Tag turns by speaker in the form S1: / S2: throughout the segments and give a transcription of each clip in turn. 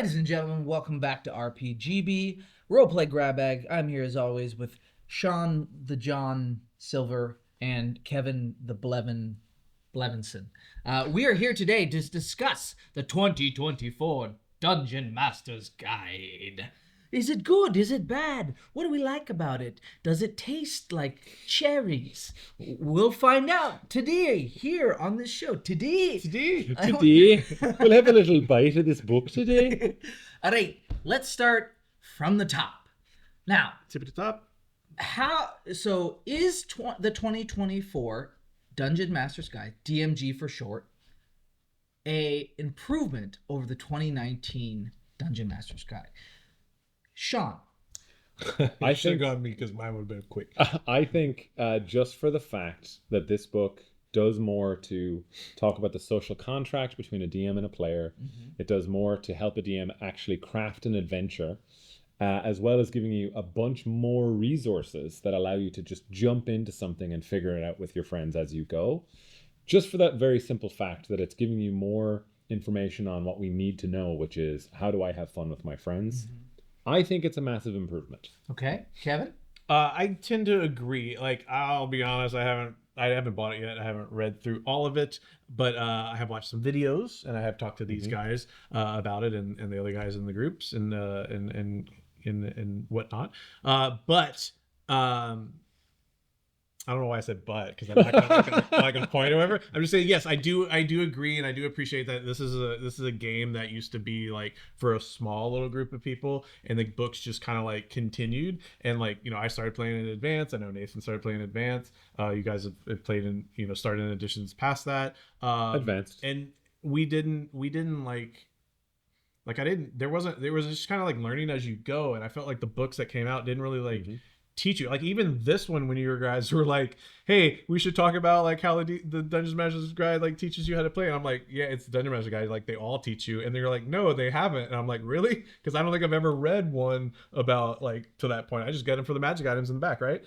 S1: Ladies and gentlemen, welcome back to RPGB Roleplay Grab Bag. I'm here as always with Sean the John Silver and Kevin the Blevinson. We are here today to discuss the 2024 Dungeon Master's Guide. Is it good? Is it bad? What do we like about it? Does it taste like cherries? We'll find out today here on this show. Today.
S2: We'll have a little bite of this book today.
S1: All right, let's start from the top. Now,
S3: tip at the top.
S1: Is the 2024 Dungeon Master's Guide, DMG for short, a improvement over the 2019 Dungeon Master's Guide? Sean.
S3: I should have gone me because mine would have been quick.
S2: I think just for the fact that this book does more to talk about the social contract between a DM and a player, it does more to help a DM actually craft an adventure, as well as giving you a bunch more resources that allow you to just jump into something and figure it out with your friends as you go. Just for that very simple fact that it's giving you more information on what we need to know, which is how do I have fun with my friends? I think it's a massive improvement.
S1: Okay, Kevin?
S3: I tend to agree. Like, I'll be honest, I haven't bought it yet. I haven't read through all of it, but I have watched some videos and I have talked to these guys about it and the other guys in the groups and whatnot. But I don't know why I said but, because I'm not gonna make a point or whatever. I'm just saying, yes, I do agree, and I do appreciate that this is a game that used to be like for a small little group of people, and the books just kind of like continued. And like, you know, I started playing in advance. I know Nathan started playing in advance. You guys have played in, you know, started in editions past that.
S2: Advanced.
S3: And we didn't like, there was just kind of like learning as you go, and I felt like the books that came out didn't really like teach you. Like, even this one, when you guys were like, hey, we should talk about like how the Dungeon Master's Guide like teaches you how to play, and I'm like, yeah, it's the Dungeon Master's Guide, like they all teach you. And they're like, no, they haven't. And I'm like, really? Because I don't think I've ever read one about like to that point. I just get them for the magic items in the back, right?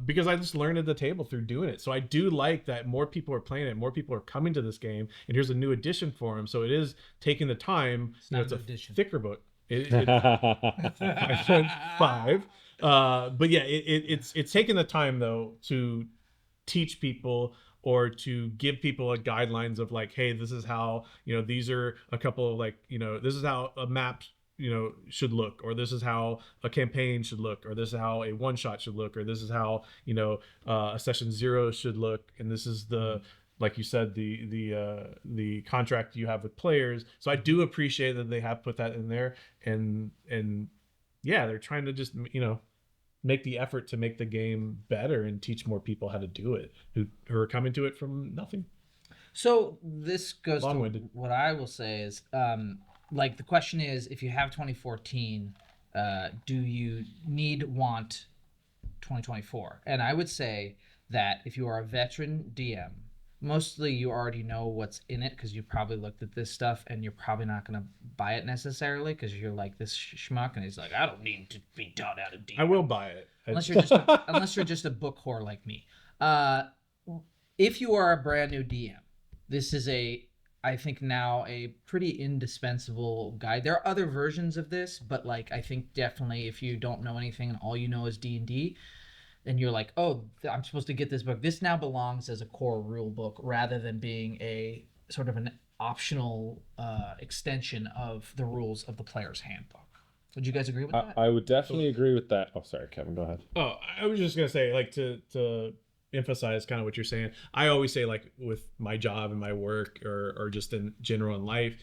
S3: Because I just learned at the table through doing it. So I do like that more people are playing it, more people are coming to this game, and here's a new edition for them. So it is taking the time. It's a thicker book. I said 5. But yeah, it's taking the time though to teach people or to give people a guidelines of like, hey, this is how, you know, these are a couple of like, you know, this is how a map, you know, should look, or this is how a campaign should look, or this is how a one shot should look, or this is how, you know, a session 0 should look, and this is the, like you said, the contract you have with players. So I do appreciate that they have put that in there, and yeah, they're trying to just, you know, make the effort to make the game better and teach more people how to do it who are coming to it from nothing.
S1: So this goes to
S3: Long-winded.
S1: what I will say is, like, the question is, if you have 2014, do you want 2024? And I would say that if you are a veteran DM, mostly you already know what's in it because you probably looked at this stuff, and you're probably not going to buy it necessarily because you're like this schmuck, and he's like, I don't need to be taught how to DM.
S3: I will buy it.
S1: Unless you're just a book whore like me. If you are a brand new DM, this is I think now a pretty indispensable guide. There are other versions of this, but like, I think definitely if you don't know anything and all you know is D&D, and you're like, oh, I'm supposed to get this book, this now belongs as a core rule book rather than being a sort of an optional extension of the rules of the player's handbook. Would you guys agree with that?
S2: I would definitely agree with that. Oh, sorry, Kevin, go ahead.
S3: Oh, I was just gonna say, like, to emphasize kind of what you're saying. I always say, like, with my job and my work, or just in general in life,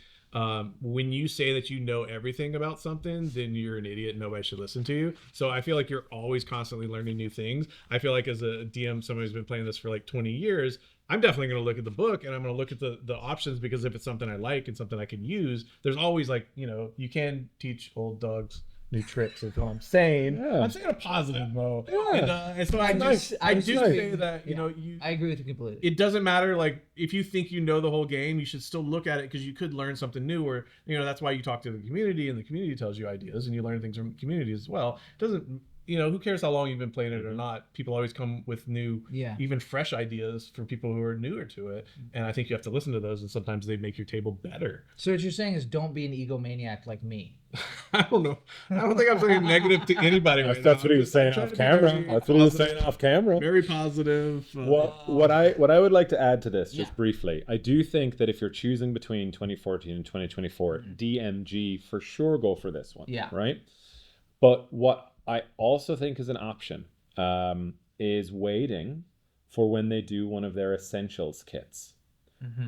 S3: when you say that you know everything about something, then you're an idiot. Nobody should listen to you. So I feel like you're always constantly learning new things. I feel like as a DM, somebody who's been playing this for like 20 years, I'm definitely going to look at the book, and I'm going to look at the options, because if it's something I like and something I can use, there's always, like, you know, you can teach old dogs new tricks, is what I'm saying.
S2: Yeah.
S3: I'm saying a positive though.
S2: Yeah.
S3: And so I do say that, you know,
S1: I agree with you completely.
S3: it doesn't matter, like, if you think you know the whole game, you should still look at it, because you could learn something new, or, you know, that's why you talk to the community, and the community tells you ideas, and you learn things from community as well. It doesn't who cares how long you've been playing it or not? People always come with new,
S1: Yeah.
S3: even fresh ideas from people who are newer to it. And I think you have to listen to those, and sometimes they make your table better.
S1: So what you're saying is don't be an egomaniac like me.
S3: I don't know. I don't think I'm saying negative to anybody right
S2: That's
S3: now.
S2: what he was saying
S3: I'm
S2: off
S3: trying to be
S2: camera.
S3: very
S2: That's what he was
S3: positive.
S2: saying off camera.
S3: Very positive.
S2: What I would like to add to this just
S1: Yeah.
S2: briefly, I do think that if you're choosing between 2014 and 2024, DMG for sure go for this one.
S1: Yeah.
S2: Right. But what I also think is an option is waiting for when they do one of their essentials kits.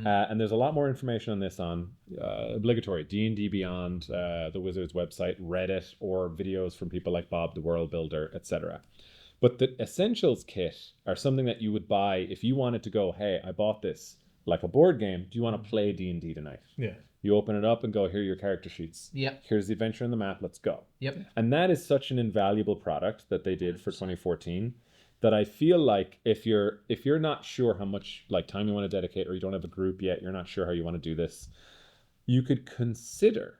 S2: And there's a lot more information on this on obligatory D&D Beyond, the Wizards website, Reddit, or videos from people like Bob the World Builder, etc. But the essentials kit are something that you would buy if you wanted to go, hey, I bought this like a board game. Do you want to play D&D tonight?
S3: Yeah.
S2: You open it up and go, here are your character sheets.
S1: Yep.
S2: Here's the adventure on the map. Let's go.
S1: Yep.
S2: And that is such an invaluable product that they did for 2014 that I feel like if you're not sure how much like time you want to dedicate, or you don't have a group yet, you're not sure how you want to do this, you could consider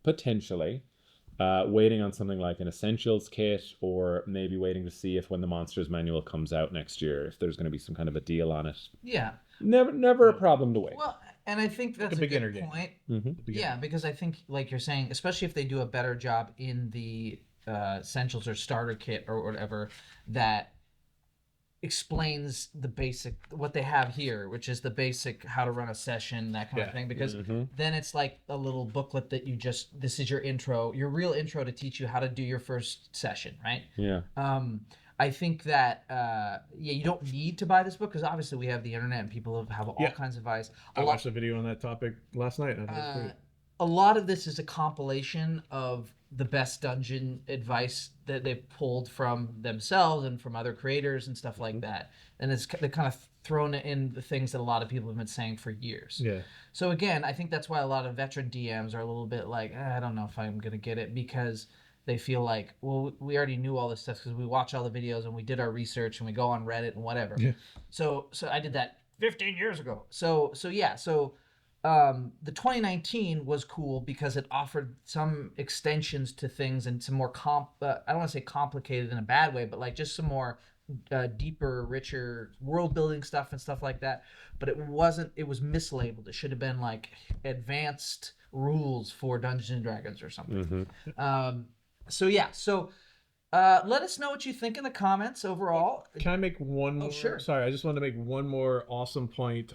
S2: potentially waiting on something like an essentials kit, or maybe waiting to see if when the Monsters Manual comes out next year, if there's going to be some kind of a deal on it.
S1: Yeah.
S2: Never a problem to wait.
S1: Well, and I think that's
S3: a
S1: a
S3: beginner
S1: good
S3: game.
S1: point.
S2: Mm-hmm.
S1: Yeah, because I think, like you're saying, especially if they do a better job in the essentials or starter kit or whatever, that explains the basic what they have here, which is the basic how to run a session, that kind of
S3: Yeah.
S1: thing. Because
S2: Mm-hmm.
S1: then it's like a little booklet that this is your intro, your real intro to teach you how to do your first session, right?
S2: Yeah.
S1: I think that you don't need to buy this book because obviously we have the internet and people have all
S3: Yeah.
S1: kinds of advice.
S3: I watched a video on that topic last night. And I thought it was great.
S1: A lot of this is a compilation of the best dungeon advice that they've pulled from themselves and from other creators and stuff like that. And they're kind of thrown in the things that a lot of people have been saying for years.
S3: Yeah.
S1: So again, I think that's why a lot of veteran DMs are a little bit like, I don't know if I'm going to get it, because they feel like, well, we already knew all this stuff because we watch all the videos and we did our research and we go on Reddit and whatever.
S3: Yeah.
S1: So I did that 15 years ago. So the 2019 was cool because it offered some extensions to things and some more I don't want to say complicated in a bad way, but like just some more deeper, richer world building stuff and stuff like that. But it was mislabeled. It should have been like advanced rules for Dungeons and Dragons or something.
S2: Mm-hmm.
S1: Let us know what you think in the comments overall.
S3: Can I make one more?
S1: Sure.
S3: Sorry, I just wanted to make one more awesome point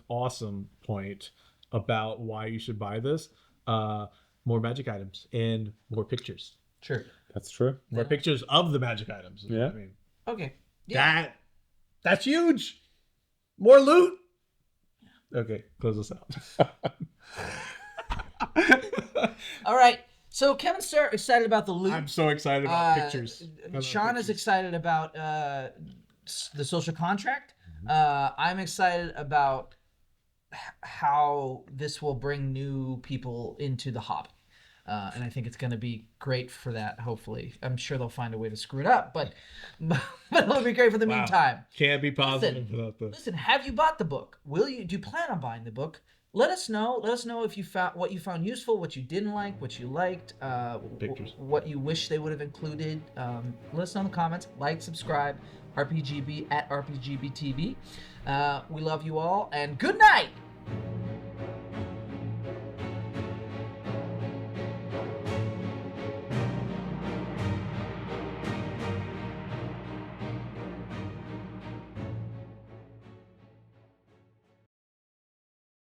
S3: about why you should buy this. More magic items and more pictures.
S1: Sure.
S2: That's true.
S3: More pictures of the magic items. is what
S2: Yeah.
S3: I mean.
S1: Okay. Yeah.
S3: That's huge. More loot. Okay, close this out.
S1: All right. So Kevin's excited about the loot.
S3: I'm so excited about pictures. I love
S1: Sean is
S3: pictures.
S1: excited about the social contract. I'm excited about how this will bring new people into the hobby. And I think it's going to be great for that, hopefully. I'm sure they'll find a way to screw it up, but it'll be great for the
S3: Wow.
S1: meantime.
S3: Can't be positive without this.
S1: Listen, have you bought the book? Do you plan on buying the book? Let us know. Let us know if you found what you found useful, what you didn't like, what you liked,
S3: Pictures.
S1: what you wish they would have included. Let us know in the comments. Like, subscribe, RPGB at RPGBTV. We love you all, and good night.